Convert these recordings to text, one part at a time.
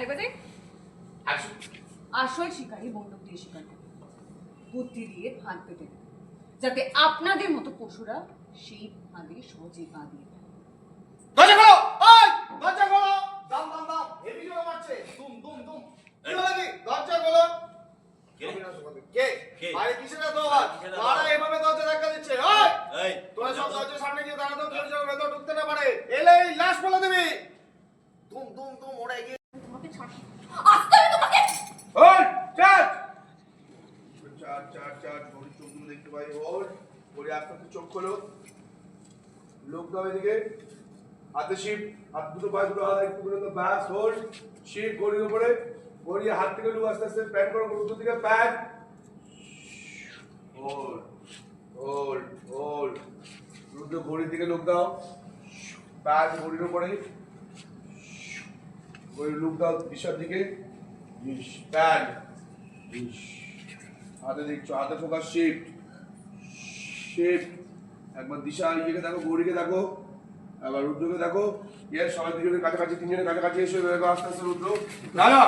আরেকবার যাই। আসল শিকারী বন্দুক দিয়ে শিকার করে, বুদ্ধি দিয়ে ফাঁদ পেতে দেয়, যাতে আপনাদের মতো পশুরা সেই ফাঁদে সহজে পা দিয়ে দেয়। দরজা খোলো! ওই! দরজা খোলো! দাম দাম দাম! হেভি জোরে মারছে! দুম দুম দুম! কি হলো কি? দরজা খোলো! কে? কে? আরে কিসের এত আওয়াজ? কারা এভাবে দরজা ধাক্কা দিচ্ছে? ওই! এই তোরা সব দরজার সামনে গিয়ে দাঁড়া তো, কেউ যেন ভেতর ঢুকতে না পারে। এলেই লাশ ফেলে দিবি! দুম দুম দুম ওরা এগিয়ে। তোমাকে ছাড়ি আজকে আমি তোমাকে। ওই! চাট! চাট চাট চাট ঘড়ির চোখগুলো দেখতে পাই। ওই! ঘড়ি আস্তে আস্তে চোখ খোলো। লোক দাও এদিকে। হাতে শিপ, হাত দুটো পায়ে দুটো হাত একটু পর্যন্ত ব্যাস হোল্ড। শিপ ঘড়ির উপরে, ঘড়ি হাত থেকে লু আস্তে আস্তে প্যান করো, উল্টো দিকে pan. Hold hold hold. Rudra ঘড়ির দিকে লোক দাও। প্যান ঘড়ির উপরে, ঘড়ির লুক দাও দিশার দিকে। প্যান হাতে দেখছো, হাতে ফোকাস শিফট শিফট। একবার দিশা ইয়েকে দেখো, ঘড়িকে দেখো, আবার রুদ্রকে দেখো। ইয়ে সবাই দুজনের কাছাকাছি, তিনজনের কাছাকাছি এসে আস্তে আস্তে রুদ্র দাঁড়া।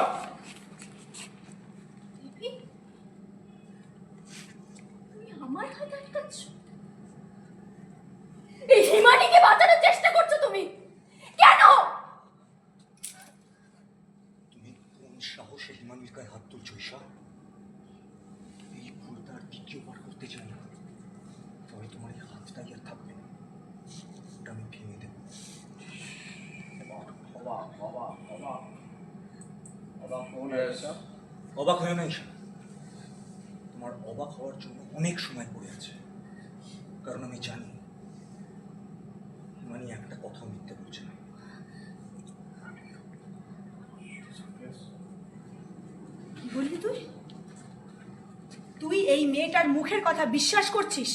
তুমি আমার হাত আটকাচ্ছ? এই হিমানিকে বাঁচানোর চেষ্টা করছো তুমি কেন? তুমি কোন সাহসে হিমানির গায়ে হাত তুলছো ঈশা? এই ভুলটা আর দ্বিতীয়বার করতে চাই না, তবে তোমার এই হাতটাই আর থাকবে না, ওটা আমি ভেঙে দেবো। অবাক অবাক অবাক অবাক কোন এসা? অবাক হয়ে না ঈশা, তোমার অবাক হওয়ার জন্য অনেক সময় পড়ে আছে, কারণ আমি জানি হিমানি একটা কথাও মিথ্যে বলছে না। কি বললি তুই? তুই এই মেয়েটার মুখের কথা বিশ্বাস করছিস?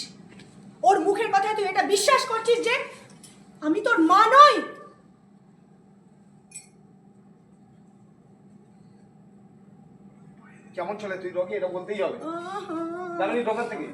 ওর মুখের কথায় তুই এটা বিশ্বাস করছিস যে আমি তোর মা নই? কেমন চলে তুই রকি? এটা বলতেই হবে। জানি দোকান থেকে